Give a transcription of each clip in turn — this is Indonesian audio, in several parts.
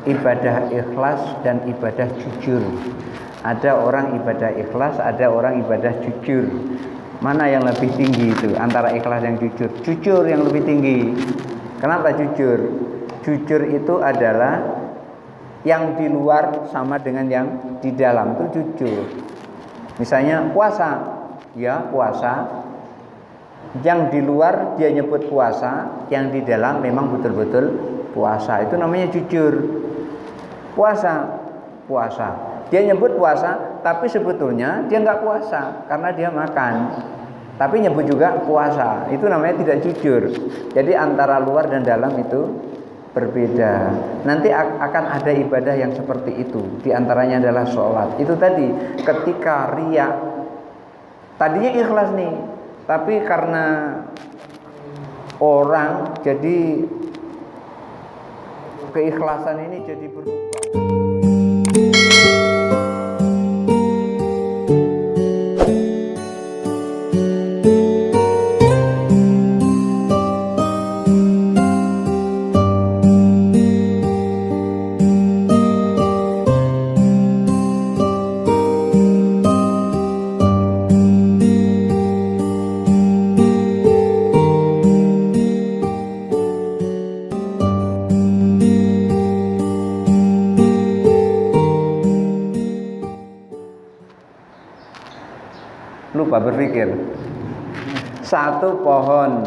ibadah ikhlas dan ibadah jujur. Ada orang ibadah ikhlas, ada orang ibadah jujur. Mana yang lebih tinggi itu antara ikhlas dan jujur? Jujur yang lebih tinggi. Kenapa jujur? Jujur itu adalah yang di luar sama dengan yang di dalam, itu jujur. Misalnya puasa, ya puasa. Yang di luar dia nyebut puasa, yang di dalam memang betul-betul puasa. Itu namanya jujur. Puasa. Dia nyebut puasa, tapi sebetulnya dia nggak puasa karena dia makan. Tapi nyebut juga puasa. Itu namanya tidak jujur. Jadi antara luar dan dalam itu berbeda. Nanti akan ada ibadah yang seperti itu. Di antaranya adalah sholat. Itu tadi ketika riya, tadinya ikhlas nih, tapi karena orang jadi keikhlasan ini jadi berubah. Lupa berpikir. Satu pohon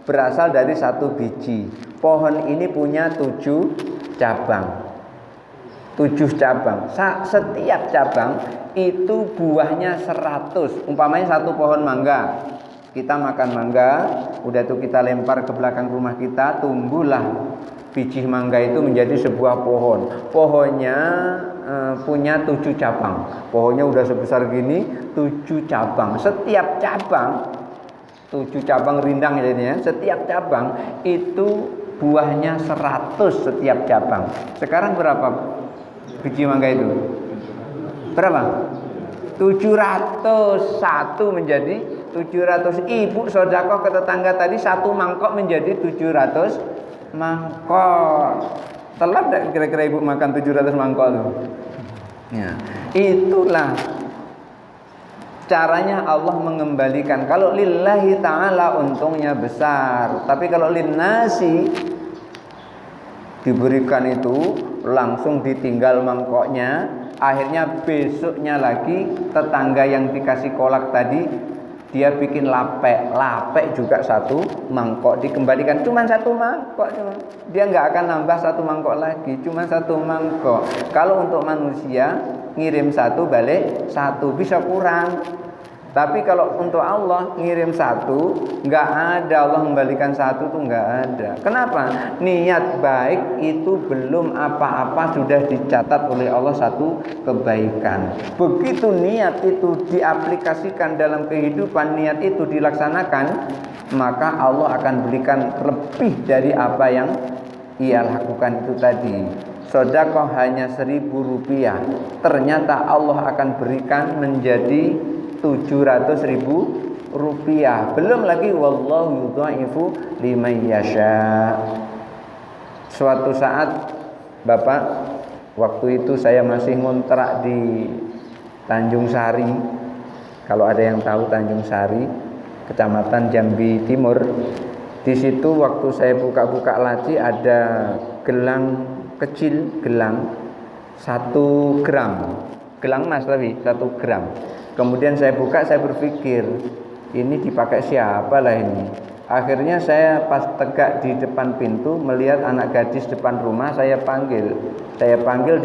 berasal dari satu biji. Pohon ini punya 7 cabang. 7 cabang. Setiap cabang itu buahnya 100. Umpamanya satu pohon mangga. Kita makan mangga, udah tuh kita lempar ke belakang rumah kita, tumbuhlah biji mangga itu menjadi sebuah pohon. Pohonnya punya 7 cabang. Pohonnya udah sebesar gini, 7 cabang. Setiap cabang 7 cabang rindang jadinya. Setiap cabang itu buahnya 100 setiap cabang. Sekarang berapa biji mangga itu? Berapa? 700. Satu menjadi 700. Ibu sedekah ke tetangga tadi satu mangkok menjadi 700 mangkok. Telat enggak kira-kira ibu makan 700 mangkok itu? Ya, itulah caranya Allah mengembalikan. Kalau lillahi ta'ala untungnya besar. Tapi kalau linnasi diberikan itu langsung ditinggal mangkoknya. Akhirnya besoknya lagi tetangga yang dikasih kolak tadi dia bikin lapek juga satu mangkok dikembalikan, cuma satu mangkok, dia nggak akan nambah satu mangkok lagi, cuma satu mangkok. Kalau untuk manusia ngirim satu balik satu, bisa kurang. Tapi kalau untuk Allah ngirim satu, nggak ada Allah membalikan satu tuh nggak ada. Kenapa? Niat baik itu belum apa-apa sudah dicatat oleh Allah satu kebaikan. Begitu niat itu diaplikasikan dalam kehidupan, niat itu dilaksanakan, maka Allah akan berikan lebih dari apa yang ia lakukan itu tadi. Sedekah hanya 1.000 rupiah, ternyata Allah akan berikan menjadi 700.000 rupiah. Belum lagi wallahu yudha'ifu liman yasha. Suatu saat Bapak, waktu itu saya masih ngontrak di Tanjung Sari. Kalau ada yang tahu Tanjung Sari, Kecamatan Jambi Timur. Di situ waktu saya buka-buka laci ada gelang kecil, gelang 1 gram. Gelang emas tapi 1 gram. Kemudian saya buka, saya berpikir ini dipakai siapa lah ini. Akhirnya saya pas tegak di depan pintu melihat anak gadis depan rumah, saya panggil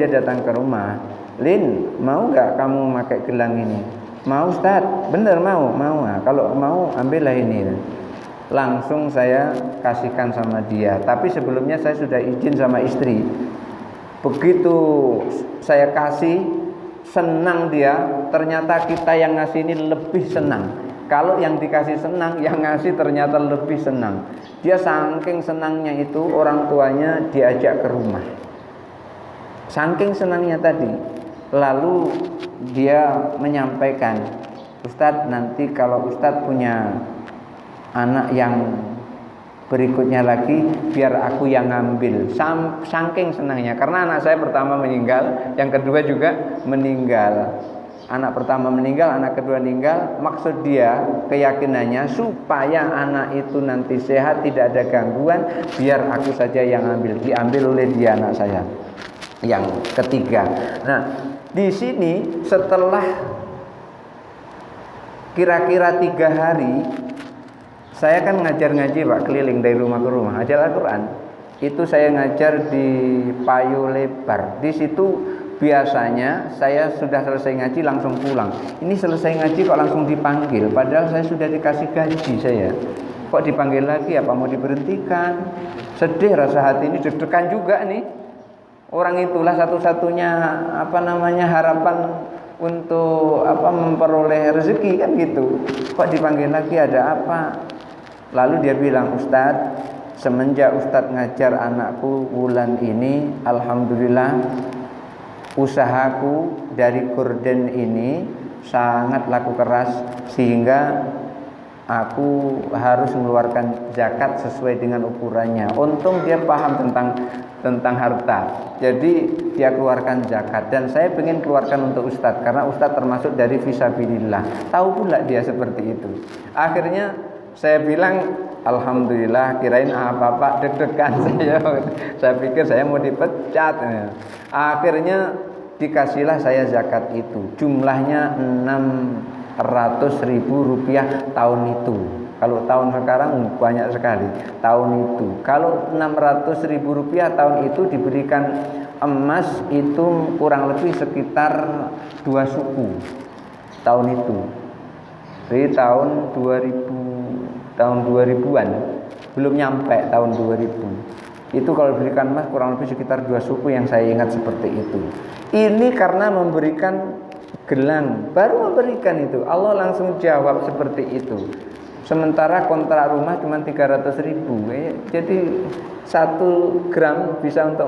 dia datang ke rumah. Lin, mau nggak kamu pakai gelang ini? Mau Ustaz, bener mau. Nah, kalau mau ambillah ini. Langsung saya kasihkan sama dia. Tapi sebelumnya saya sudah izin sama istri. Begitu saya kasih, senang dia, ternyata kita yang ngasih ini lebih senang. Kalau yang dikasih senang, yang ngasih ternyata lebih senang. Dia saking senangnya itu orang tuanya diajak ke rumah. Saking senangnya tadi. Lalu dia menyampaikan, Ustadz nanti kalau Ustadz punya anak yang berikutnya lagi biar aku yang ngambil. Saking senangnya, karena anak saya pertama meninggal, yang kedua juga meninggal. Anak pertama meninggal, anak kedua meninggal. Maksud dia, keyakinannya supaya anak itu nanti sehat, tidak ada gangguan, biar aku saja yang ambil. Diambil oleh dia anak saya yang ketiga. Nah, di sini setelah kira-kira 3 hari, saya kan ngajar ngaji Pak, keliling dari rumah ke rumah, ajar Al-Quran. Itu saya ngajar di Payu Lebar. Di situ biasanya saya sudah selesai ngaji langsung pulang. Ini selesai ngaji kok langsung dipanggil, padahal saya sudah dikasih gaji saya. Kok dipanggil lagi, apa mau diberhentikan? Sedih rasa hati ini, deg-degan juga nih. Orang itulah satu-satunya harapan untuk memperoleh rezeki kan gitu. Kok dipanggil lagi, ada apa? Lalu dia bilang, Ustadz, semenjak Ustadz ngajar anakku bulan ini, alhamdulillah usahaku dari gorden ini sangat laku keras, sehingga aku harus mengeluarkan zakat sesuai dengan ukurannya. Untung dia paham tentang harta, jadi dia keluarkan zakat. Dan saya ingin keluarkan untuk Ustadz, karena Ustadz termasuk dari fisabilillah. Tahu pula dia seperti itu. Akhirnya saya bilang, alhamdulillah, kirain apa Pak, deg-degan saya pikir saya mau dipecat. Akhirnya dikasihlah saya zakat itu, jumlahnya 600.000 rupiah tahun itu. Kalau tahun sekarang banyak sekali tahun itu. Kalau 600.000 rupiah tahun itu diberikan emas itu kurang lebih sekitar 2 suku tahun itu. Jadi tahun 2000-an, belum nyampe tahun 2000. Itu kalau diberikan emas kurang lebih sekitar 2 suku yang saya ingat seperti itu. Ini karena memberikan gelang, baru memberikan itu. Allah langsung jawab seperti itu. Sementara kontrak rumah cuma 300.000. Jadi 1 gram bisa untuk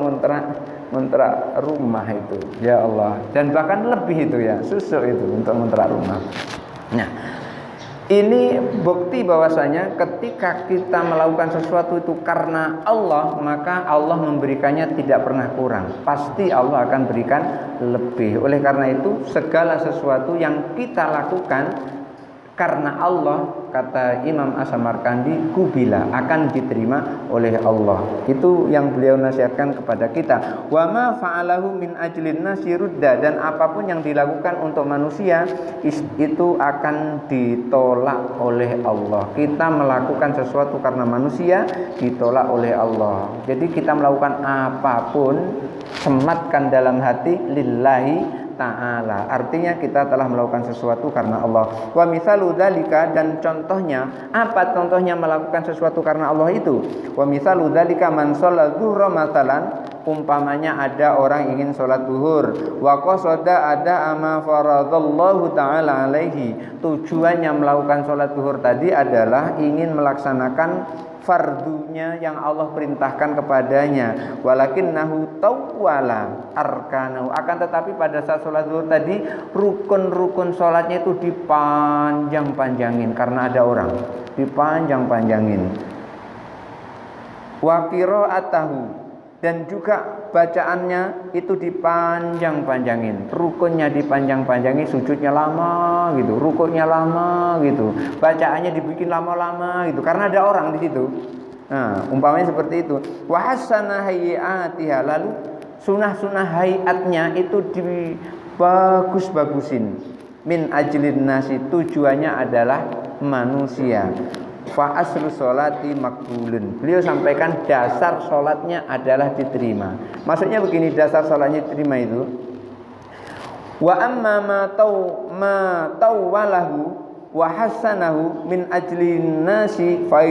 kontrak rumah itu. Ya Allah. Dan bahkan lebih itu ya, susuk itu untuk kontrak rumah. Nah, ini bukti bahwasanya ketika kita melakukan sesuatu itu karena Allah, maka Allah memberikannya tidak pernah kurang. Pasti Allah akan berikan lebih. Oleh karena itu, segala sesuatu yang kita lakukan karena Allah, kata Imam As-Samarkandi, kubila, akan diterima oleh Allah. Itu yang beliau nasihatkan kepada kita. Wa ma fa'alahu min ajlin nasi rudda, dan apapun yang dilakukan untuk manusia itu akan ditolak oleh Allah. Kita melakukan sesuatu karena manusia, ditolak oleh Allah. Jadi kita melakukan apapun, sematkan dalam hati lillahi ta'ala, artinya kita telah melakukan sesuatu karena Allah. Wa mithalu dzalika, dan contohnya, apa contohnya melakukan sesuatu karena Allah itu? Wa mithalu dzalika man shalla dzuhra matalan, umpamanya ada orang ingin sholat duhur, wa qasada ada ama faradallahu ta'ala alaihi, tujuannya melakukan sholat duhur tadi adalah ingin melaksanakan fardunya yang Allah perintahkan kepadanya. Walakinnahu tawwala arkanahu, akan tetapi pada saat sholat zuhur tadi rukun-rukun sholatnya itu dipanjang-panjangin karena ada orang, dipanjang-panjangin. Wa qiraatahu, dan juga bacaannya itu dipanjang-panjangin, rukunnya dipanjang-panjangin, sujudnya lama gitu, rukunnya lama gitu, bacaannya dibikin lama-lama gitu, karena ada orang di situ. Nah, umpamanya seperti itu. Wa hasana hayatiha, lalu sunah-sunah hayatnya itu dibagus-bagusin. Min ajlin nasi, tujuannya adalah manusia. Fa aslu sholati makbulun, beliau sampaikan dasar sholatnya adalah diterima. Maksudnya begini, dasar sholatnya diterima itu, wa amma ma tawwalahu wa hasanahu min ajlin nasi fa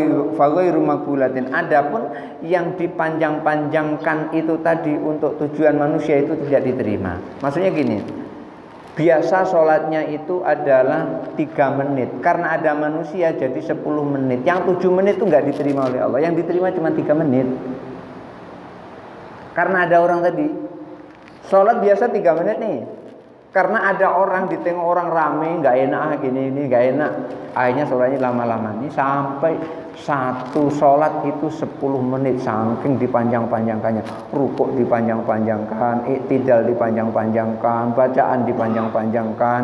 ghairu makbulatin. Adapun yang dipanjang-panjangkan itu tadi untuk tujuan manusia itu tidak diterima. Maksudnya gini, biasa sholatnya itu adalah 3 menit, karena ada manusia jadi 10 menit. Yang 7 menit itu nggak diterima oleh Allah, yang diterima cuma 3 menit. Karena ada orang tadi, sholat biasa 3 menit nih, karena ada orang, ditengok orang rame, nggak enak gini ini nggak enak, akhirnya sholatnya lama-lama. Ini sampai satu sholat itu 10 menit, saking dipanjang-panjangkannya. Rukuk dipanjang-panjangkan, iktidal dipanjang-panjangkan, bacaan dipanjang-panjangkan.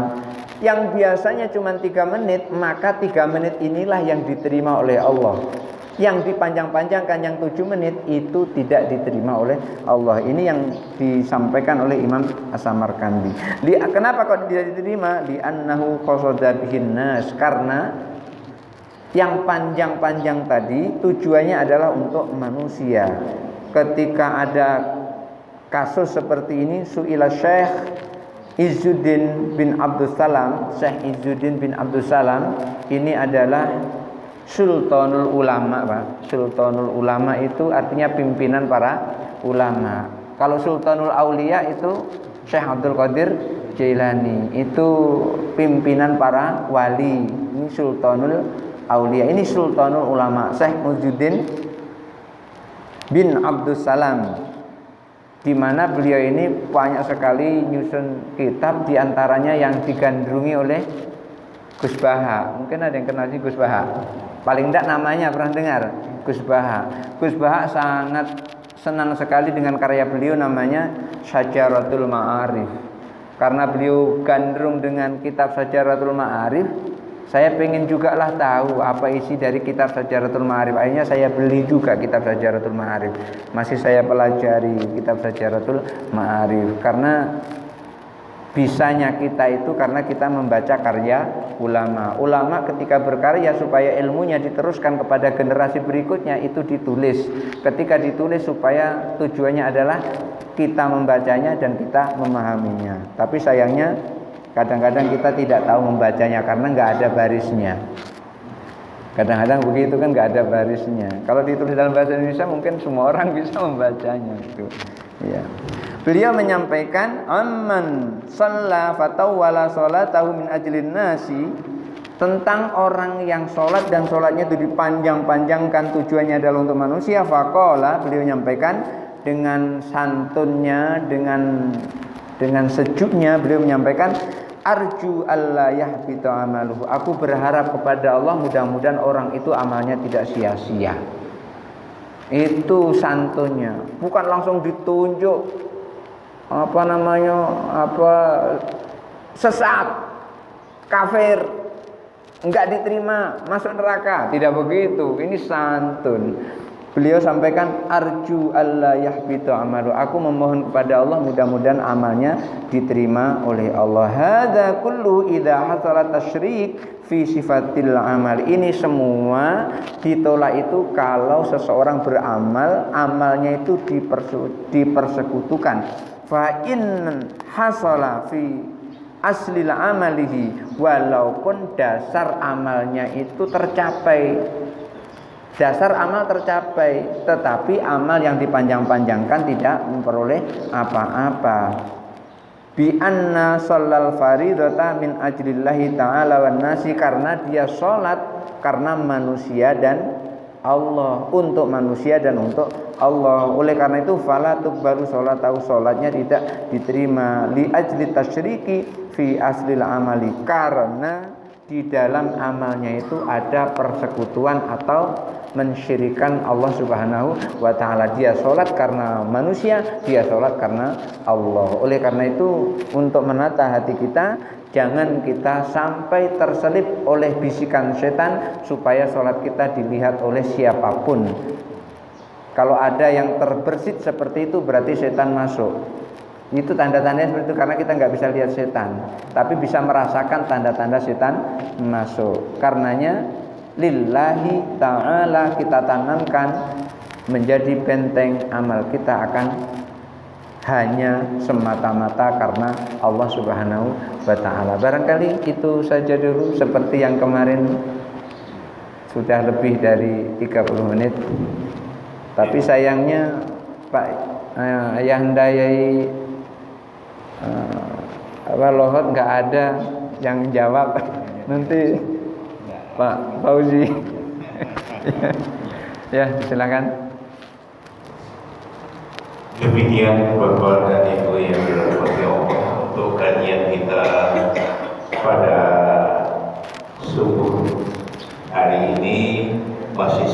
Yang biasanya cuma 3 menit, maka 3 menit inilah yang diterima oleh Allah. Yang dipanjang-panjangkan yang 7 menit itu tidak diterima oleh Allah. Ini yang disampaikan oleh Imam As-Samarkandi. Kenapa kok tidak diterima? Li'annahu qasada bihin nas, karena yang panjang-panjang tadi tujuannya adalah untuk manusia. Ketika ada kasus seperti ini, su'ila Syekh Izzuddin bin Abdus Salam. Syekh Izzuddin bin Abdus Salam ini adalah Sultanul Ulama, Pak. Sultanul Ulama itu artinya pimpinan para ulama. Kalau Sultanul Aulia itu Syekh Abdul Qadir Jailani, itu pimpinan para wali. Ini Sultanul Aulia, ini Sultanul Ulama, Syekh Izzuddin bin Abdus Salam, di mana beliau ini banyak sekali nyusun kitab, diantaranya yang digandrungi oleh Gus Baha. Mungkin ada yang kenal sih Gus Baha. Paling tidak namanya pernah dengar, Gus Baha. Gus Baha sangat senang sekali dengan karya beliau, namanya Syajaratul Ma'arif. Karena beliau gandrung dengan kitab Syajaratul Ma'arif, saya pengen juga lah tahu apa isi dari kitab Syajaratul Ma'arif. Akhirnya saya beli juga kitab Syajaratul Ma'arif. Masih saya pelajari kitab Syajaratul Ma'arif. Karena bisanya kita itu karena kita membaca karya ulama. Ulama ketika berkarya supaya ilmunya diteruskan kepada generasi berikutnya itu ditulis. Ketika ditulis supaya tujuannya adalah kita membacanya dan kita memahaminya. Tapi sayangnya kadang-kadang kita tidak tahu membacanya karena nggak ada barisnya. Kadang-kadang begitu kan, nggak ada barisnya. Kalau ditulis dalam bahasa Indonesia mungkin semua orang bisa membacanya. Itu. Ya. Beliau menyampaikan amman shalla fatawwala sholatahu min ajlin nasi, tentang orang yang sholat dan sholatnya itu dipanjang-panjangkan, tujuannya adalah untuk manusia. Faqala, beliau menyampaikan dengan santunnya, dengan sejuknya beliau menyampaikan, arju alla yahbita amaluhu, aku berharap kepada Allah mudah-mudahan orang itu amalnya tidak sia-sia. Itu santunnya, bukan langsung ditunjuk sesat, kafir, enggak diterima, masuk neraka. Tidak begitu, ini santun. Beliau sampaikan arju alla yahbitu amalu, aku memohon kepada Allah mudah-mudahan amalnya diterima oleh Allah. Hadza kullu idza hasala tasyrik fi sifatil amal. Ini semua ditolak itu kalau seseorang beramal, amalnya itu dipersekutukan. Fa in hasala fi aslil amalihi, walaupun dasar amalnya itu tercapai, dasar amal tercapai, tetapi amal yang dipanjang-panjangkan tidak memperoleh apa-apa. Bi anna shallal faridata min ajlillahi ta'ala wan nasi, karena dia sholat karena manusia dan Allah, untuk manusia dan untuk Allah. Oleh karena itu fala tuqbalu sholatahu, sholatnya tidak diterima. Li ajli tasyriki fi aslil amali, karena di dalam amalnya itu ada persekutuan atau mensyirikan Allah Subhanahu wa ta'ala. Dia sholat karena manusia, dia sholat karena Allah. Oleh karena itu untuk menata hati kita, jangan kita sampai terselip oleh bisikan setan supaya sholat kita dilihat oleh siapapun. Kalau ada yang terbersit seperti itu berarti setan masuk. Itu tanda-tandanya seperti itu, karena kita nggak bisa lihat setan, tapi bisa merasakan tanda-tanda setan masuk. Karenanya lillahi ta'ala kita tanamkan menjadi benteng amal kita akan hanya semata-mata karena Allah Subhanahu wa ta'ala. Barangkali itu saja dulu, seperti yang kemarin sudah lebih dari 30 menit. Tapi sayangnya Pak Ayahanda Yai Lohot nggak ada yang jawab. Nanti Pak Fauzi. Ya, silakan. Demikian Bapak dan Ibu yang dirahmati Allah, untuk kajian kita pada subuh hari ini masih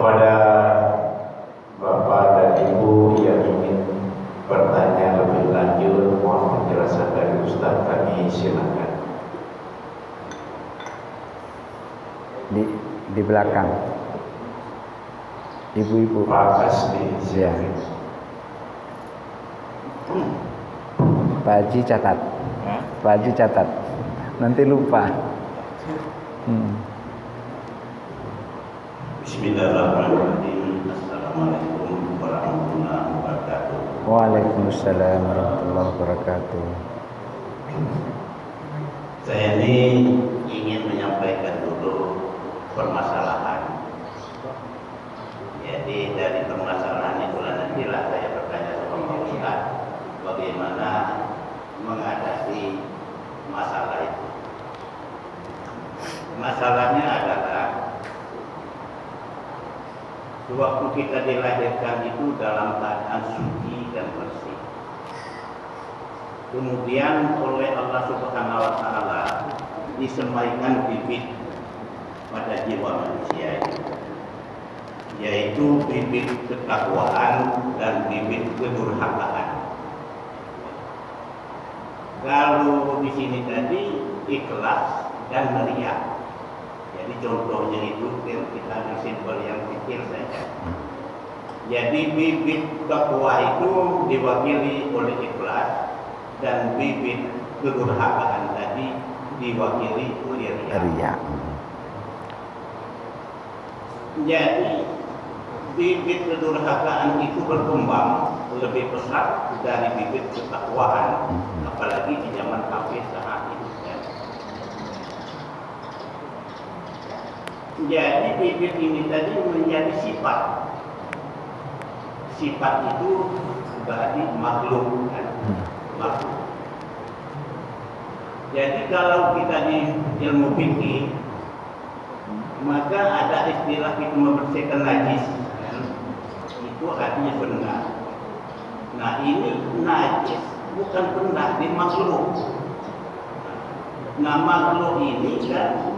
kepada Bapak dan Ibu yang ingin bertanya lebih lanjut, mohon penjelasan dari Ustaz, kami silakan. Di belakang. Ibu-ibu. Pak Asli. Ya. Pak Haji catat. Pak Haji catat. Nanti lupa. Bismillahirrahmanirrahim. Assalamualaikum warahmatullahi wabarakatuh. Waalaikumsalam warahmatullahi wabarakatuh. Saya ini ingin menyampaikan dulu permasalahan. Jadi dari permasalahan itu nantilah saya bertanya sama Pak Ustaz bagaimana menghadapi masalah itu. Masalahnya adalah waktu kita dilahirkan itu dalam keadaan suci dan bersih. Kemudian oleh Allah Subhanahu wa taala disemaikan bibit pada jiwa manusia itu, yaitu bibit ketakwaan dan bibit kedurhakaan. Kalau di sini tadi ikhlas dan riya. Jadi contohnya itu kita ambil simbol yang kecil saja. Jadi bibit takwa itu diwakili oleh ikhlas dan bibit kedurhakaan tadi diwakili oleh riya. Jadi bibit kedurhakaan itu berkembang lebih besar dari bibit ketakwaan, apalagi di zaman kafir saat itu. Jadi bibit ini tadi menjadi sifat. Sifat itu berarti makhluk kan? Makhluk. Jadi kalau kita di ilmu fikih, maka ada istilah kita membersihkan najis kan? Itu artinya benar. Nah ini najis bukan benar, di makhluk. Nah makhluk ini kan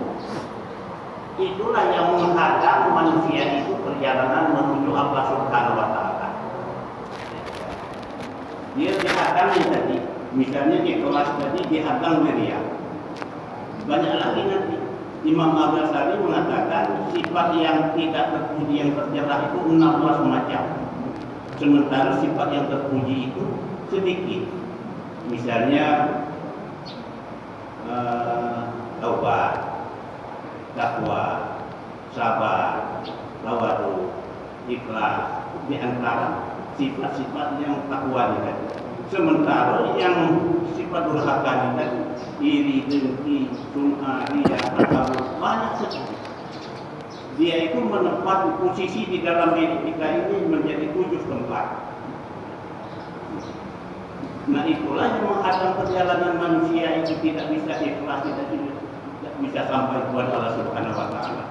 itulah yang menghadang manusia itu perjalanan menuju Allah Subhanahu wa taala. Dia dihadang tadi, misalnya di kelas tadi dihadang riya. Banyak lagi nanti Imam Al-Ghazali mengatakan sifat yang tidak terpuji yang tercela itu 16 macam. Sementara sifat yang terpuji itu sedikit. Misalnya taubat, takwa, sabar, tawadu, ikhlas, di antara sifat-sifat yang takwa ini. Sementara yang sifat durhaka ini iri, dengki, sum'ah, riya, takabur, banyak sekali. Dia itu menempati posisi di dalam diri kita ini menjadi 7 tempat. Nah itulah yang menghadang perjalanan manusia itu tidak bisa ikhlas, tidak bisa sampai kepada Allah Subhanahu wa taala.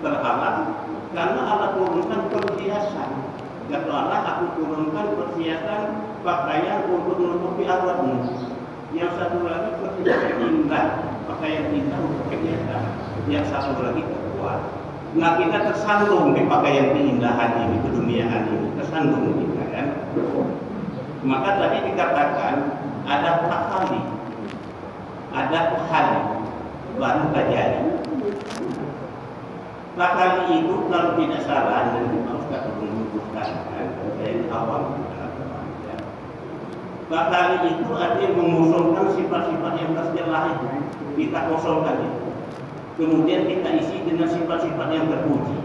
Terhalang karena Allah turunkan perhiasan. Kata Allah, aku turunkan perhiasan pakaian untuk menutupi auratmu. Yang satu lagi perhiasan indah, pakaian indah untuk perhiasan. Yang satu lagi takwa. Nah kita tersandung di pakaian keindahan ini, keduniaan ini, tersandung kita kan. Maka tadi dikatakan ada takali, ada tahali, baru tajali. Takali itu kalau tidak salah, nanti Pak Ustaz menunjukkan, saya awam. Takali itu artinya mengosongkan sifat-sifat yang tercela itu, kita kosongkan itu. Kemudian kita isi dengan sifat-sifat yang terpuji.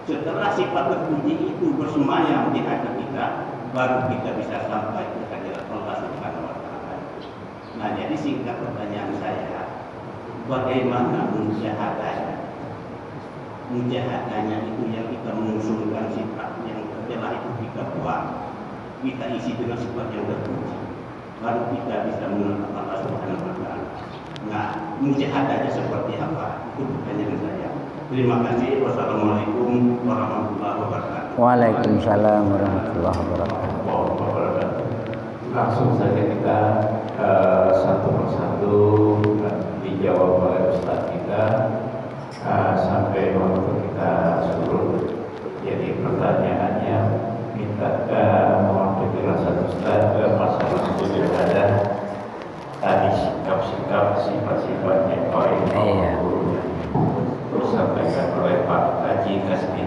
Setelah sifat terpuji itu bersemayam di hati kita, baru kita bisa sampai ke hadirat Allah Subhanahu wa taala. Nah, jadi singkat pertanyaan saya, bagaimana mujahadahnya? Mujahadahnya itu yang kita mengusulkan sifat yang tercela itu kita buang, kita isi dengan sifat yang terpuji, baru kita bisa mengenal Allah Subhanahu wa taala. Nah, mujahadahnya seperti apa? Itu pertanyaan saya. Terima kasih. Wassalamualaikum warahmatullahi wabarakatuh. Waalaikumsalam warahmatullahi wabarakatuh. Langsung saja kita satu persatu dijawab oleh Ustaz kita sampai waktu kita sifatnya baik Iya. terus sampaikan oleh Pak Haji Kasbi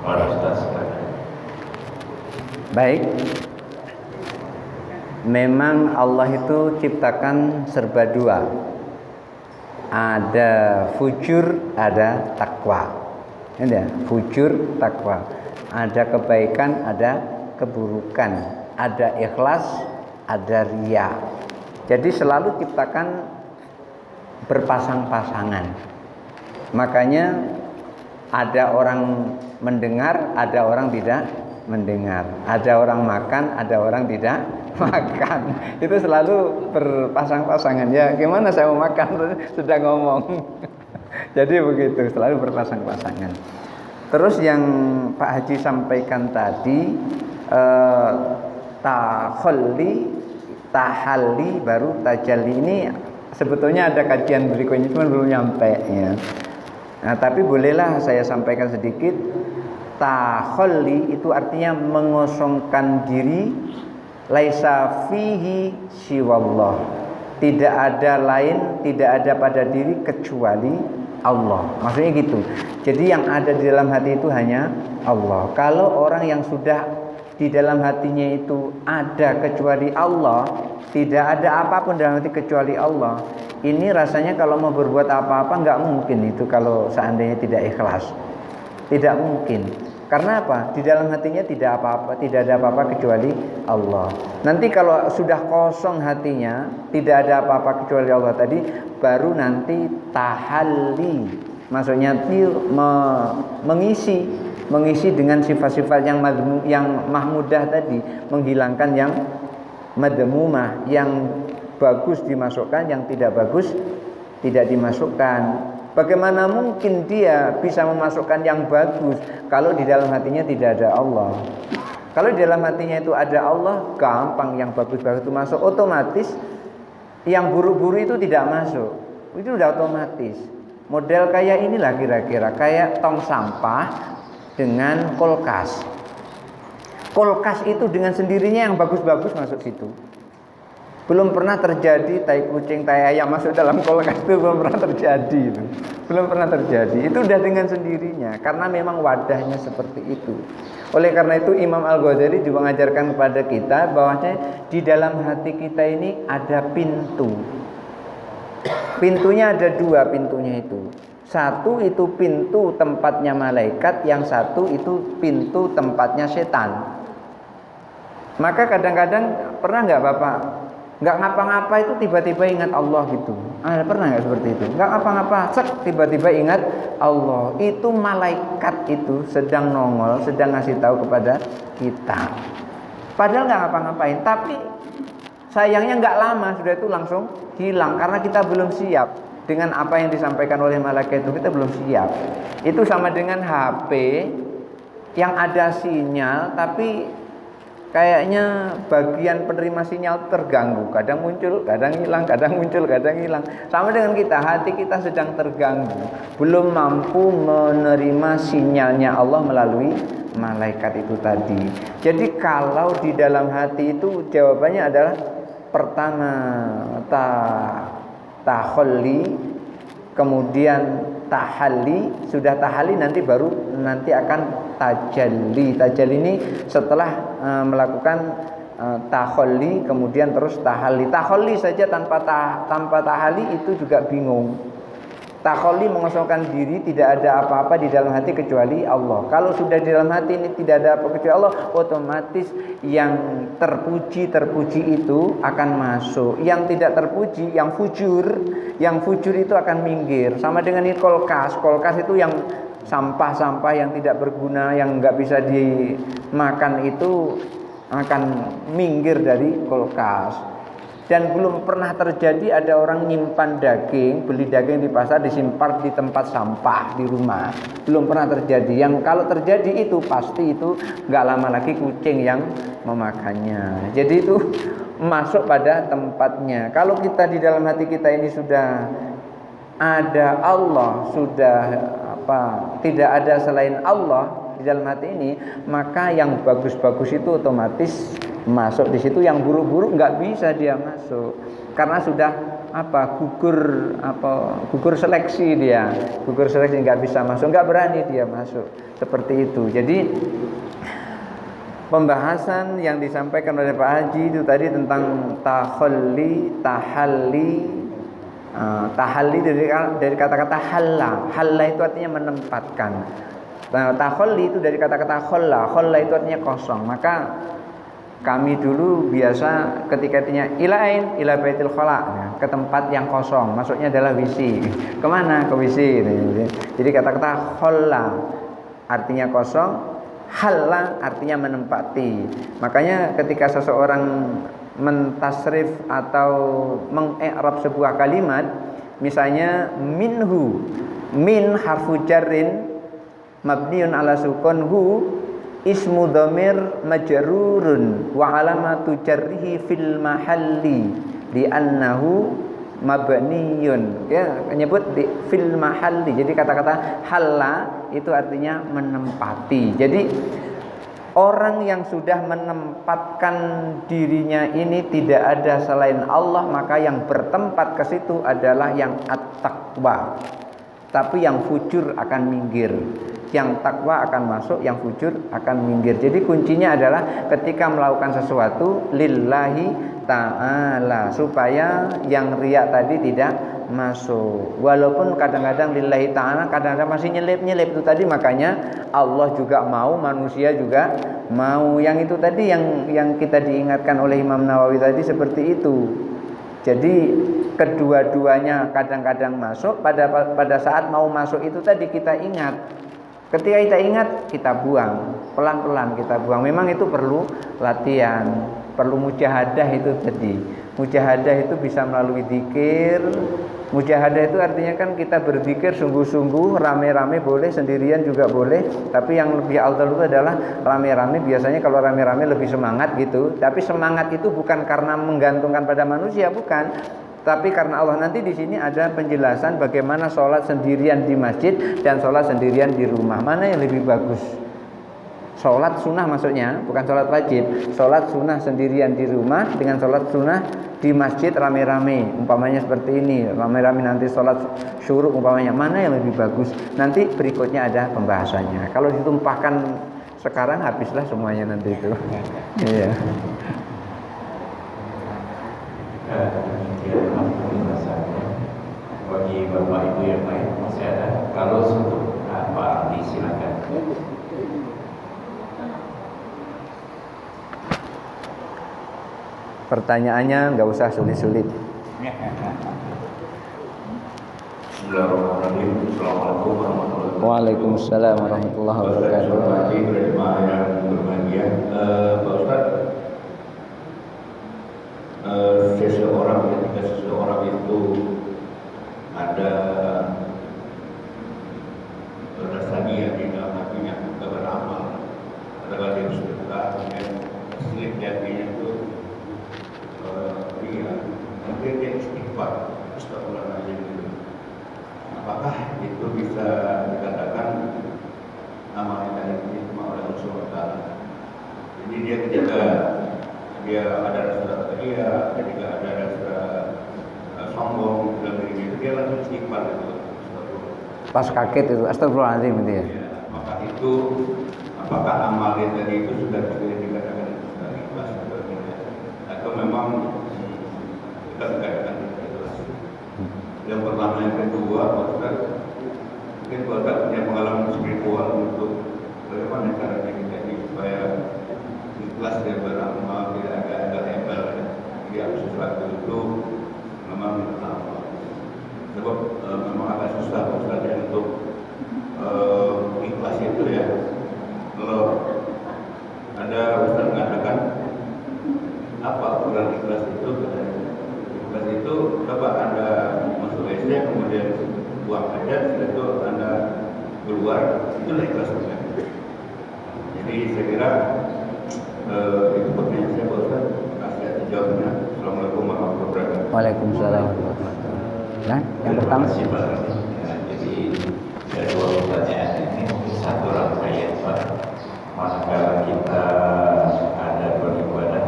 oleh Ustaz sekarang. Baik. Memang Allah itu ciptakan serba dua. Ada fujur, ada takwa. Ada fujur, takwa. Ada kebaikan, ada keburukan. Ada ikhlas, ada riya. Jadi selalu ciptakan berpasang-pasangan. Makanya ada orang mendengar, ada orang tidak mendengar. Ada orang makan, ada orang tidak makan. Itu selalu berpasang-pasangan. Ya gimana saya mau makan sudah ngomong. Jadi begitu, selalu berpasang-pasangan. Terus yang Pak Haji sampaikan tadi, takhalli, tahalli, baru tajalli, ini sebetulnya ada kajian berikutnya cuma belum nyampe ya. Nah, tapi bolehlah saya sampaikan sedikit. Takhalli itu artinya mengosongkan diri, laisa fihi siwallah. Tidak ada lain, tidak ada pada diri kecuali Allah. Maksudnya gitu. Jadi yang ada di dalam hati itu hanya Allah. Kalau orang yang sudah di dalam hatinya itu ada kecuali Allah, tidak ada apapun dalam hati kecuali Allah, ini rasanya kalau mau berbuat apa-apa nggak mungkin itu kalau seandainya tidak ikhlas. Tidak mungkin. Karena apa? Di dalam hatinya tidak apa-apa, tidak ada apa-apa kecuali Allah. Nanti kalau sudah kosong hatinya, tidak ada apa-apa kecuali Allah tadi, baru nanti tahalli. Maksudnya itu mengisi dengan sifat-sifat yang mahmudah tadi, menghilangkan yang madmumah, yang bagus dimasukkan, yang tidak bagus tidak dimasukkan. Bagaimana mungkin dia bisa memasukkan yang bagus kalau di dalam hatinya tidak ada Allah? Kalau di dalam hatinya itu ada Allah, gampang yang bagus-bagus itu masuk, otomatis yang buruk-buruk itu tidak masuk. Itu sudah otomatis. Model kayak inilah kira-kira, kayak tong sampah dengan kulkas. Kulkas itu dengan sendirinya yang bagus-bagus masuk situ. Belum pernah terjadi tai kucing, tai ayam masuk dalam kulkas, itu belum pernah terjadi. Belum pernah terjadi. Itu udah dengan sendirinya karena memang wadahnya seperti itu. Oleh karena itu Imam Al-Ghazali juga mengajarkan kepada kita bahwasanya di dalam hati kita ini ada pintu. Pintunya ada dua pintunya itu. Satu itu pintu tempatnya malaikat, yang satu itu pintu tempatnya setan. Maka kadang-kadang pernah nggak Bapak nggak ngapa-ngapa itu tiba-tiba ingat Allah gitu? Pernah nggak seperti itu? Nggak ngapa-ngapa, tiba-tiba ingat Allah. Itu malaikat itu sedang nongol, sedang ngasih tahu kepada kita. Padahal nggak ngapa-ngapain, tapi sayangnya nggak lama sudah itu langsung hilang karena kita belum siap dengan apa yang disampaikan oleh malaikat itu. Kita belum siap. Itu sama dengan HP yang ada sinyal tapi kayaknya bagian penerima sinyal terganggu, kadang muncul, kadang hilang, kadang muncul, kadang hilang. Sama dengan kita, hati kita sedang terganggu, belum mampu menerima sinyalnya Allah melalui malaikat itu tadi. Jadi kalau di dalam hati itu jawabannya adalah pertama takhalli, kemudian tahalli, sudah tahalli nanti baru nanti akan tajalli. Tajalli ini setelah melakukan takhalli kemudian terus tahalli. Takhalli saja tanpa tahalli itu juga bingung. Takhalli mengosongkan diri, tidak ada apa-apa di dalam hati kecuali Allah. Kalau sudah di dalam hati ini tidak ada apa kecuali Allah, otomatis yang terpuji itu akan masuk. Yang tidak terpuji, yang fujur itu akan minggir. Sama dengan ini kulkas. Kulkas itu yang sampah-sampah yang tidak berguna, yang nggak bisa dimakan itu akan minggir dari kulkas. Dan belum pernah terjadi ada orang nyimpan daging, beli daging di pasar disimpan di tempat sampah di rumah. Belum pernah terjadi. Yang kalau terjadi itu pasti itu nggak lama lagi kucing yang memakannya. Jadi itu masuk pada tempatnya. Kalau kita di dalam hati kita ini sudah ada Allah, sudah tidak ada selain Allah di dalam hati ini, maka yang bagus-bagus itu otomatis masuk di situ. Yang buruk-buruk nggak bisa dia masuk karena sudah gugur seleksi, dia gugur seleksi, nggak bisa masuk, nggak berani dia masuk seperti itu. Jadi pembahasan yang disampaikan oleh Pak Haji itu tadi tentang tahalli dari kata-kata halla itu artinya menempatkan. Nah, tahalli itu dari kata-kata kholla itu artinya kosong. Maka kami dulu biasa ketika artinya ila baitil khala, nah, ke tempat yang kosong, maksudnya adalah WC. Kemana? Ke WC. Jadi kata-kata kholla artinya kosong, halla artinya menempati. Makanya ketika seseorang mentasrif atau mengi'rab sebuah kalimat, misalnya minhu, min harfu jarrin mabniun ala sukun, hu ismu dhamir majrurun wa alamatu jarrihi fil mahalli li'annahu mabniyun, ya, menyebut di fil mahalli. Jadi kata-kata halla itu artinya menempati. Jadi orang yang sudah menempatkan dirinya ini tidak ada selain Allah, maka yang bertempat ke situ adalah yang at-taqwa. Tapi yang fujur akan minggir. Yang takwa akan masuk, yang fujur akan minggir. Jadi kuncinya adalah ketika melakukan sesuatu lillahi ta'ala, supaya yang riya tadi tidak masuk. Walaupun kadang-kadang lillahi ta'ala, kadang-kadang masih nyelip-nyelip itu tadi. Makanya Allah juga mau, manusia juga mau. Yang itu tadi yang kita diingatkan oleh Imam Nawawi tadi seperti itu. Jadi kedua-duanya kadang-kadang masuk. Pada saat mau masuk itu tadi kita ingat. Ketika kita ingat, kita buang. Pelan-pelan kita buang. Memang itu perlu latihan, perlu mujahadah itu tadi. Mujahadah itu bisa melalui dzikir. Mujahadah itu artinya kan kita berzikir sungguh-sungguh, rame-rame boleh, sendirian juga boleh. Tapi yang lebih afdal itu adalah rame-rame. Biasanya kalau rame-rame lebih semangat gitu. Tapi semangat itu bukan karena menggantungkan pada manusia, bukan. Tapi karena Allah. Nanti di sini ada penjelasan bagaimana sholat sendirian di masjid dan sholat sendirian di rumah. Mana yang lebih bagus? Sholat sunnah maksudnya, bukan sholat wajib. Sholat sunnah sendirian di rumah dengan sholat sunnah di masjid rame-rame. Umpamanya seperti ini, rame-rame nanti sholat syuruk umpamanya. Mana yang lebih bagus? Nanti berikutnya ada pembahasannya. Kalau ditumpahkan sekarang habislah semuanya nanti itu. Iya. Bagi Bapak Ibu yang lain masih ada. Kalau untuk Pak Ardi silakan. Pertanyaannya nggak usah sulit-sulit. Bismillahirrahmanirrahim. Assalamualaikum warahmatullahi wabarakatuh. Waalaikumsalam warahmatullahi wabarakatuh. Pak Ustaz, ketika seseorang itu ada rasanya di dalam hatinya untuk beramal, adalah dia bersedekah, dan sedikit hatinya itu mungkin dia istighfar, astagfirullahaladzim gitu. Apakah itu bisa dikatakan amal yang tadi diterima oleh Allah SWT? Jadi dia ketika dia ada rasa ria, ketika ada rasa sombong dalam diri itu, dia langsung istighfar itu. Pas kaget itu astagfirullahaladzim itu ya. Maka itu apakah amal yang tadi itu sudah bisa dikatakan sudah ikhlas atau tidak? Atau memang kita dikatakan tidak ikhlas? Yang pertama, yang kedua, Ustaz, mungkin Ustaz punya pengalaman spiritual untuk bagaimana caranya kita ini supaya ikhlas dan beramal, tidak ada embel. Jadi sesuatu itu memang lama. Sebab memang agak susah Ustaz untuk ikhlas itu ya. Kalau ada Ustaz mengatakan apa ukuran ikhlas itu? Ikhlas itu coba Anda masuk SD kemudian buang aja, setelah itu Anda keluar, itulah ikhlas. Jadi saya kira itu pertanyaan saya Pak Ustaz. Kasih jawabnya. Assalamualaikum warahmatullahi wabarakatuh. Waalaikumsalam warahmatullahi wabarakatuh. Nah, yang pertama. Jadi ada dua pertanyaan ini, satu rangkaian Pak. Manakala kita ada beribadah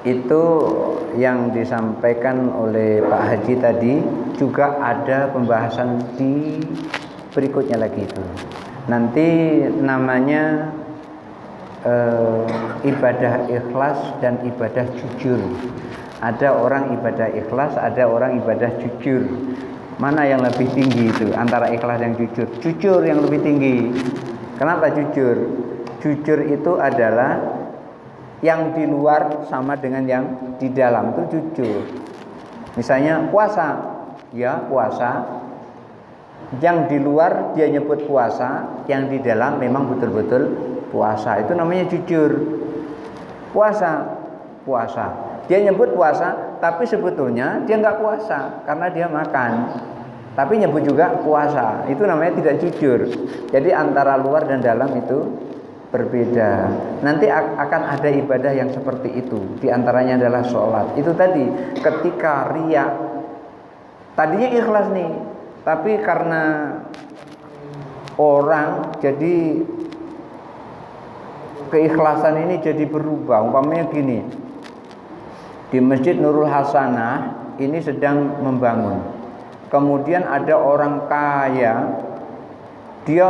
Itu yang disampaikan oleh Pak Haji tadi juga ada pembahasan di berikutnya lagi itu. Nanti namanya ibadah ikhlas dan ibadah jujur. Ada orang ibadah ikhlas, ada orang ibadah jujur. Mana yang lebih tinggi itu antara ikhlas dan jujur? Jujur yang lebih tinggi. Kenapa jujur? Jujur itu adalah yang di luar sama dengan yang di dalam, itu jujur. Misalnya puasa, ya puasa. Yang di luar dia nyebut puasa, yang di dalam memang betul-betul puasa. Itu namanya jujur. Puasa. Dia nyebut puasa, tapi sebetulnya dia nggak puasa karena dia makan. Tapi nyebut juga puasa. Itu namanya tidak jujur. Jadi antara luar dan dalam itu berbeda. Nanti akan ada ibadah yang seperti itu. Di antaranya adalah sholat. Itu tadi ketika riya, tadinya ikhlas nih, tapi karena orang jadi keikhlasan ini jadi berubah. Umpamanya gini, di Masjid Nurul Hasanah ini sedang membangun. Kemudian ada orang kaya, dia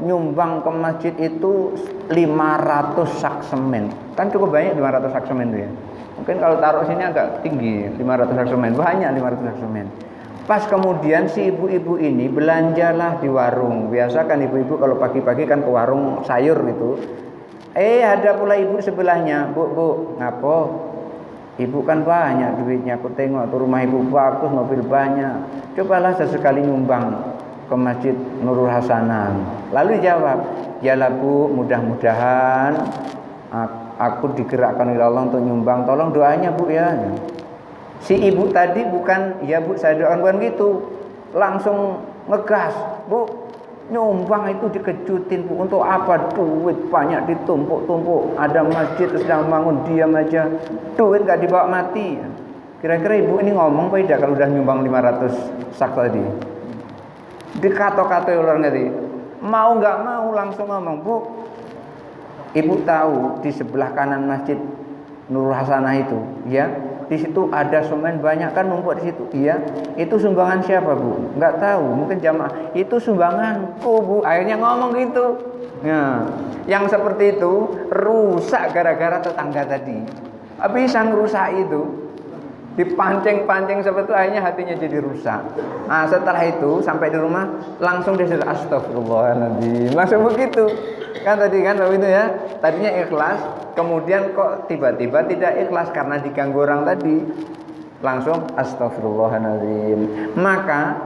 nyumbang ke masjid itu 500 sak semen. Kan cukup banyak 500 sak semen itu ya. Mungkin kalau taruh sini agak tinggi 500 sak semen. Banyak 500 sak semen. Pas kemudian si ibu-ibu ini belanjalah di warung. Biasa kan ibu-ibu kalau pagi-pagi kan ke warung sayur gitu. Ada pula ibu sebelahnya. Bu, ngapo? Ibu kan banyak duitnya. Aku tengok tuh rumah ibu bagus, mobil banyak. Cobalah sesekali nyumbang ke Masjid Nurul Hasanah. Lalu jawab, "Yalah Bu, mudah-mudahan aku digerakkan oleh Allah untuk nyumbang. Tolong doanya Bu ya." Si ibu tadi bukan, "Ya Bu, saya doakan," bukan gitu. Langsung ngegas, "Bu, nyumbang itu dikejutin Bu. Untuk apa? Duit banyak ditumpuk-tumpuk. Ada masjid sedang bangun, diam aja. Duit gak dibawa mati." Kira-kira ibu ini ngomong apa tidak kalau udah nyumbang 500 sak tadi? Dikato-kato orang tadi, mau nggak mau langsung ngomong, "Bu, ibu tahu di sebelah kanan Masjid Nurul Hasanah itu, ya, di situ ada semen banyak kan numpuk di situ, iya, itu sumbangan siapa Bu?" Nggak tahu, mungkin jamaah. "Itu sumbanganku Bu." Akhirnya ngomong gitu. Nah, yang seperti itu rusak gara-gara tetangga tadi. Habis sang rusak itu dipancing-pancing seperti itu, akhirnya hatinya jadi rusak. Nah, setelah itu sampai di rumah langsung dia sudah astagfirullahaladzim, langsung begitu kan tadi kan itu ya, tadinya ikhlas, kemudian kok tiba-tiba tidak ikhlas karena diganggu orang tadi, langsung astagfirullahaladzim. Maka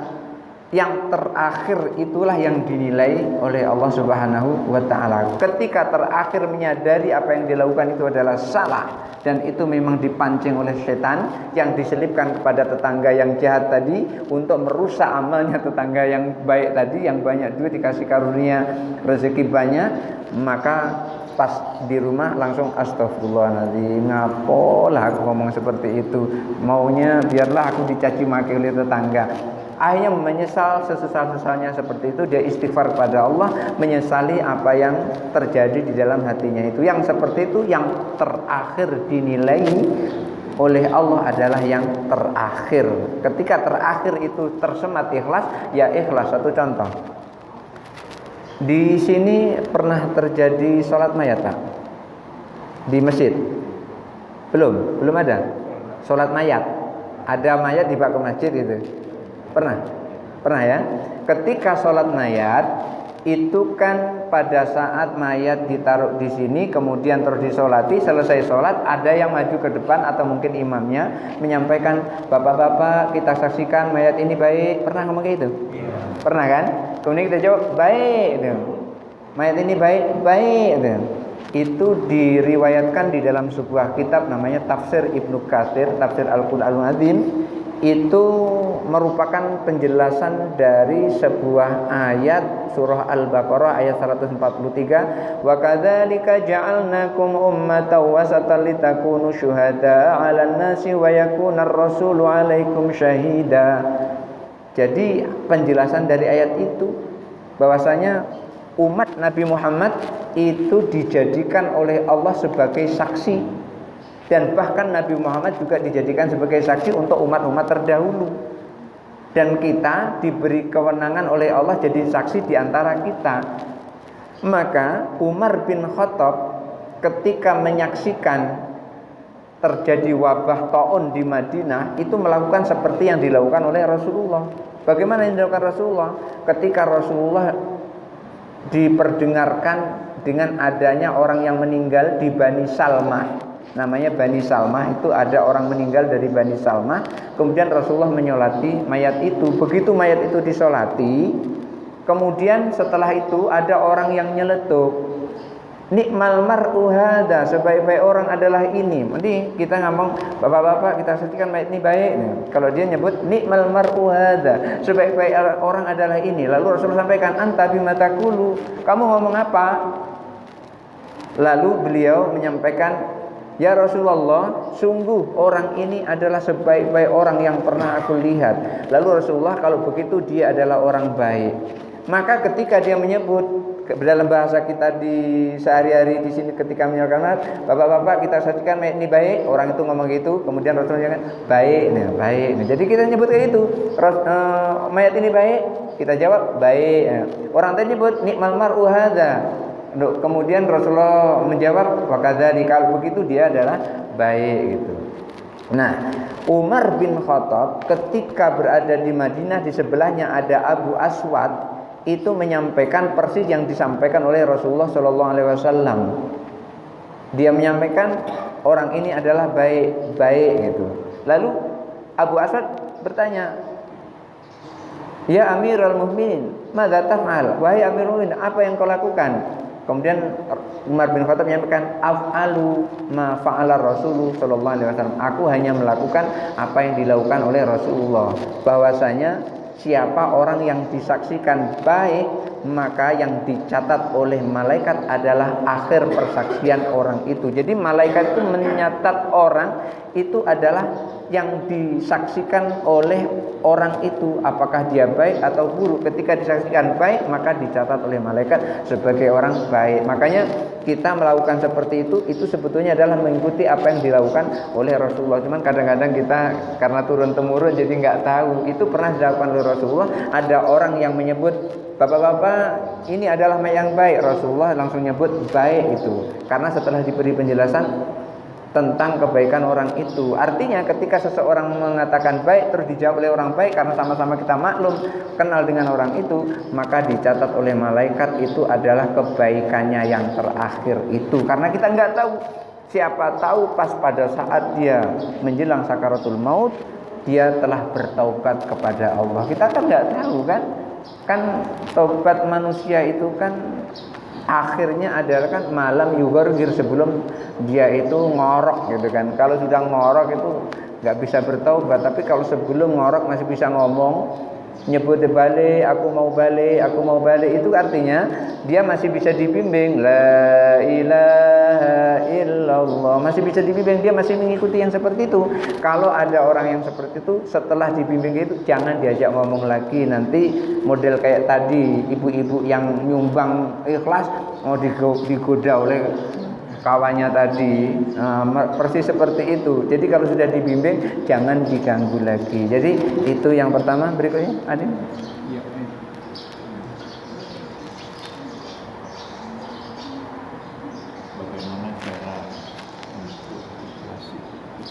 yang terakhir itulah yang dinilai oleh Allah Subhanahu wa ta'ala. Ketika terakhir menyadari apa yang dilakukan itu adalah salah, dan itu memang dipancing oleh setan yang diselipkan kepada tetangga yang jahat tadi untuk merusak amalnya tetangga yang baik tadi, yang banyak duit dikasih karunia rezeki banyak, maka pas di rumah langsung astagfirullahaladzim, ngapolah aku ngomong seperti itu, maunya biarlah aku dicaci maki oleh tetangga. Akhirnya menyesal sesesal-sesalnya seperti itu, dia istighfar kepada Allah, menyesali apa yang terjadi di dalam hatinya itu. Yang seperti itu yang terakhir dinilai oleh Allah adalah yang terakhir. Ketika terakhir itu tersemat ikhlas, ya ikhlas. Satu contoh, di sini pernah terjadi sholat mayat Pak? Di masjid? Belum ada sholat mayat. Ada mayat dibawa ke masjid itu. Pernah ya. Ketika sholat mayat itu kan pada saat mayat ditaruh di sini, kemudian terus disolati, selesai sholat ada yang maju ke depan atau mungkin imamnya menyampaikan, "Bapak-bapak, kita saksikan mayat ini baik." Pernah ngomong kayak gitu? Iya. Pernah kan? Kemudian kita jawab, "Baik." Gitu. Mayat ini baik. Gitu. Itu diriwayatkan di dalam sebuah kitab namanya Tafsir Ibnu Katsir, Tafsir Al-Qur'anul Azim. Itu merupakan penjelasan dari sebuah ayat surah Al-Baqarah ayat 143, "Wa kadzalika ja'alnakum ummatan wasatan litakunu syuhada'a 'alan nasi wa yakunar rasulu 'alaikum syahida." Jadi penjelasan dari ayat itu bahwasanya umat Nabi Muhammad itu dijadikan oleh Allah sebagai saksi Dan bahkan Nabi Muhammad juga dijadikan sebagai saksi untuk umat-umat terdahulu. Dan kita diberi kewenangan oleh Allah jadi saksi di antara kita. Maka Umar bin Khattab ketika menyaksikan terjadi wabah taun di Madinah, itu melakukan seperti yang dilakukan oleh Rasulullah. Bagaimana yang dilakukan Rasulullah? Ketika Rasulullah diperdengarkan dengan adanya orang yang meninggal di Bani Salmah. Namanya Bani Salmah, itu ada orang meninggal dari Bani Salmah. Kemudian Rasulullah menyolati mayat itu. Begitu mayat itu disolati, kemudian setelah itu ada orang yang nyeletuk, nikmal mar'u hadza, sebaik-baik orang adalah ini. Nanti kita ngomong, bapak-bapak kita saksikan mayat ini baik. Nah, kalau dia nyebut nikmal mar'u hadza, sebaik-baik orang adalah ini. Lalu Rasulullah sampaikan, anta bima taqulu, kamu ngomong apa? Lalu beliau menyampaikan, ya Rasulullah, sungguh orang ini adalah sebaik-baik orang yang pernah aku lihat. Lalu Rasulullah, kalau begitu dia adalah orang baik. Maka ketika dia menyebut, dalam bahasa kita di sehari-hari di sini ketika menyatakan, bapak-bapak kita saksikan mayat ini baik, orang itu ngomong gitu, kemudian Rasulullah kan baik, nah baik. Nah, jadi kita nyebut kayak itu, mayat ini baik, kita jawab baik. Nah, orang tadi nyebut nikmal mar'u hadza. Kemudian Rasulullah menjawab, wakadzalika, kalau begitu dia adalah baik gitu. Nah, Umar bin Khattab ketika berada di Madinah, di sebelahnya ada Abu Aswad, itu menyampaikan persis yang disampaikan oleh Rasulullah SAW. Dia menyampaikan orang ini adalah baik gitu. Lalu Abu Aswad bertanya, ya Amirul Mukminin, madza taf'al? Wahai Amirul Mukminin, apa yang kau lakukan? Kemudian Umar bin Khattab menyampaikan, af'alu ma fa'ala Rasulullah sallallahu alaihi wasallam. Aku hanya melakukan apa yang dilakukan oleh Rasulullah. Bahwasanya siapa orang yang disaksikan baik, maka yang dicatat oleh malaikat adalah akhir persaksian orang itu. Jadi malaikat itu mencatat orang itu adalah yang disaksikan oleh orang itu, apakah dia baik atau buruk. Ketika disaksikan baik, maka dicatat oleh malaikat sebagai orang baik. Makanya kita melakukan seperti itu sebetulnya adalah mengikuti apa yang dilakukan oleh Rasulullah. Cuman kadang-kadang kita karena turun-temurun jadi nggak tahu. Itu pernah dilakukan oleh Rasulullah. Ada orang yang menyebut, bapak-bapak ini adalah yang baik. Rasulullah langsung nyebut baik itu, karena setelah diberi penjelasan tentang kebaikan orang itu. Artinya ketika seseorang mengatakan baik terus dijawab oleh orang baik, karena sama-sama kita maklum kenal dengan orang itu, maka dicatat oleh malaikat itu adalah kebaikannya yang terakhir itu. Karena kita nggak tahu, siapa tahu pas pada saat dia menjelang sakaratul maut dia telah bertaubat kepada Allah. Kita kan nggak tahu kan taubat manusia itu kan akhirnya adalah kan malam yugargir, sebelum dia itu ngorok gitu kan. Kalau sudah ngorok itu nggak bisa bertaubat, tapi kalau sebelum ngorok masih bisa ngomong, nyebut balik, aku mau balik, itu artinya dia masih bisa dibimbing, la ilaha illallah, masih bisa dibimbing, dia masih mengikuti yang seperti itu. Kalau ada orang yang seperti itu setelah dibimbing itu jangan diajak ngomong lagi. Nanti model kayak tadi ibu-ibu yang nyumbang ikhlas mau digoda oleh kawannya tadi, persis seperti itu. Jadi kalau sudah dibimbing jangan diganggu lagi. Jadi itu yang pertama. Berikutnya Adin.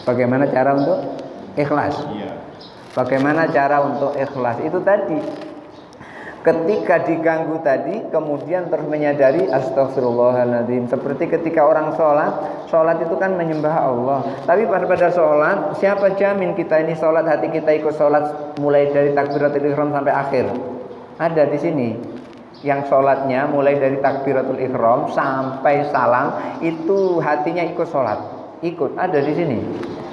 Bagaimana cara untuk ikhlas? Bagaimana cara untuk ikhlas? Itu tadi, ketika diganggu tadi, kemudian terus menyadari astagfirullahaladzim. Seperti ketika orang sholat itu kan menyembah Allah. Tapi pada sholat, siapa jamin kita ini sholat, hati kita ikut sholat mulai dari takbiratul ihram sampai akhir? Ada di sini. Yang sholatnya mulai dari takbiratul ihram sampai salam, itu hatinya ikut sholat. Ikut, ada di sini.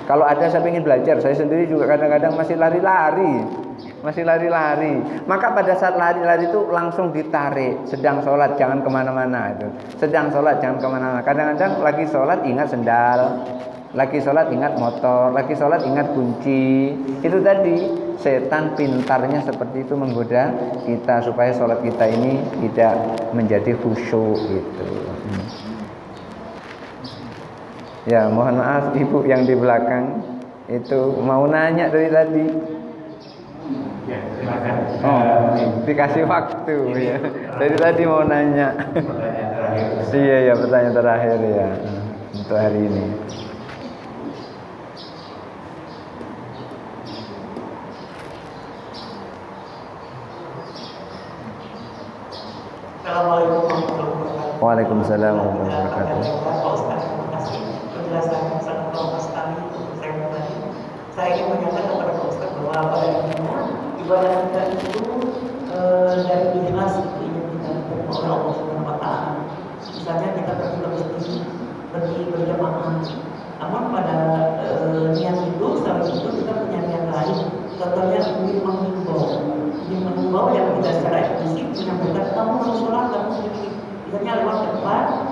Kalau ada saya ingin belajar, saya sendiri juga kadang-kadang masih lari-lari. Maka pada saat lari-lari itu langsung ditarik. Sedang sholat jangan kemana-mana itu. Sedang sholat jangan kemana-mana. Kadang-kadang lagi sholat ingat sendal, lagi sholat ingat motor, lagi sholat ingat kunci. Itu tadi setan pintarnya seperti itu menggoda kita supaya sholat kita ini tidak menjadi khusyuk gitu. Ya, mohon maaf ibu yang di belakang itu mau nanya dari tadi. Ya, silakan. Oh, dikasih waktu ya. Dari tadi mau nanya. Pertanyaan terakhir. Iya ya, pertanyaan terakhir ya untuk hari ini. Assalamualaikum warahmatullahi wabarakatuh. Waalaikumsalam warahmatullahi wabarakatuh. Pak Ustaz, terima kasih penjelasannya sangat lengkap sekali untuk saya pribadi. Saya ingin menyampaikan kepada Pak Ustaz bahwa pada intinya ibadah kita itu dari ikhlas itu ingin kita diterima oleh Allah Subhanahu Wa Taala. Misalnya kita pergi ke masjid, pergi berjamaah. Namun pada niat itu, selain itu kita punya niat lain. Contohnya ingin menghimbau yang tidak secara eksplisit menyampaikan kamu harus sholat, kamu ini. Misalnya lewat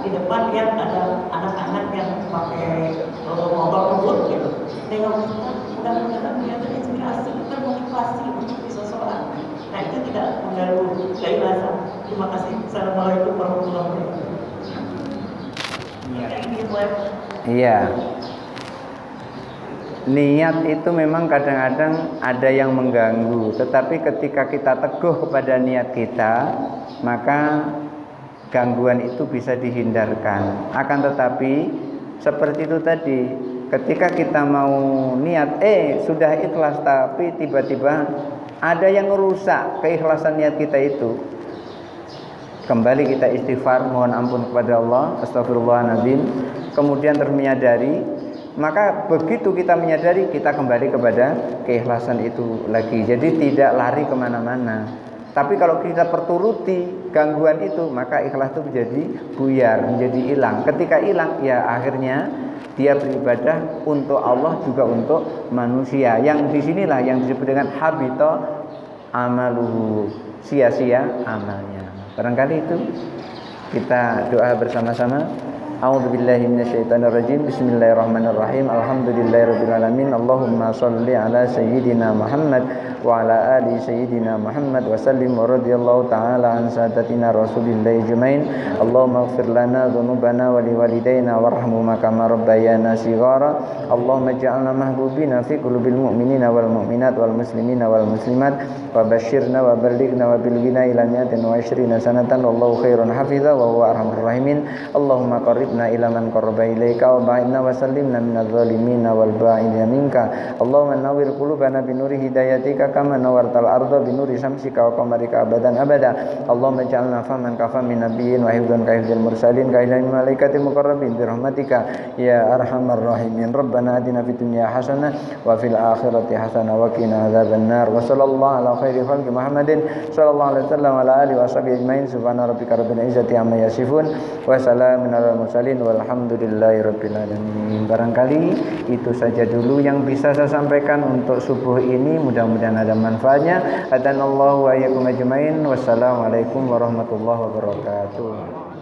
di depan lihat ada anak-anak yang pakai motor ngebut gitu. Tengok kita, mudah-mudahan dia terinspirasi, termotivasi untuk bisa sholat. Nah itu tidak mengganggu keikhlasan. Terima kasih. Assalamualaikum warahmatullahi wabarakatuh. Iya. Niat itu memang kadang-kadang ada yang mengganggu, tetapi ketika kita teguh kepada niat kita, maka gangguan itu bisa dihindarkan. Akan tetapi seperti itu tadi, ketika kita mau niat sudah ikhlas tapi tiba-tiba ada yang merusak keikhlasan niat kita itu, kembali kita istighfar, mohon ampun kepada Allah, astagfirullahaladzim, kemudian terus menyadari. Maka begitu kita menyadari, kita kembali kepada keikhlasan itu lagi. Jadi tidak lari kemana-mana. Tapi kalau kita perturuti gangguan itu, maka ikhlas itu menjadi buyar, menjadi hilang. Ketika hilang, ya akhirnya dia beribadah untuk Allah juga untuk manusia. Yang disinilah yang disebut dengan habita amaluhu, sia-sia amalnya. Barangkali itu kita doa bersama-sama. A'udzubillahi minasyaitonirrajim. Bismillahirrahmanirrahim. Alhamdulillahirabbil alamin. Allahumma shalli ala sayyidina Muhammad wa ala ali sayyidina Muhammad wa sallim wa radhiyallahu ta'ala an sadatina rasulillahi ajmain. Allahumma ighfir lana dhunubana wa liwalidayna warhamhuma kama rabbayana shighara. Allahumma ij'alna mahbubina fi qulubil mu'minina wal mu'minat wal muslimina wal muslimat wa basyirna wa ballighna wa bilghina ila mi'atin wa 20 sanatan wallahu khairun hafiza wa huwa arhamur rahimin. Allahumma qarribna ila man qarraba ilaika wa ba'idna wa sallimna minadh dhalimina wal ba'idina minka. Allahumma nawwir qulubana bi nuri hidayatika kama nawwartal arda bi nuri syamsika wa qamarika abadan abada. Allahumma ij'alna faman kafa min nabiyyin wa hifdzan ka hifdzil mursalin ka ilal malaikatil muqarrabin bi rahmatika ya arhamar rahimin. Rabbana atina fid dunya hasanah wa fil akhirati hasanah wa qina adzabannar. Wa sallallahu ala khairi khalqi Muhammadin sallallahu alaihi wasallam wa ala alihi washabihi ajmain. Subhana rabbika rabbil izzati amma yasifun wa salamun alal mursalin walhamdulillahi rabbil alamin. Barangkali itu saja dulu yang bisa saya sampaikan untuk subuh ini. Mudah-mudahan ada manfaatnya. Hadanallahu wa iyyakum ajmain. Wassalamualaikum warahmatullahi wabarakatuh.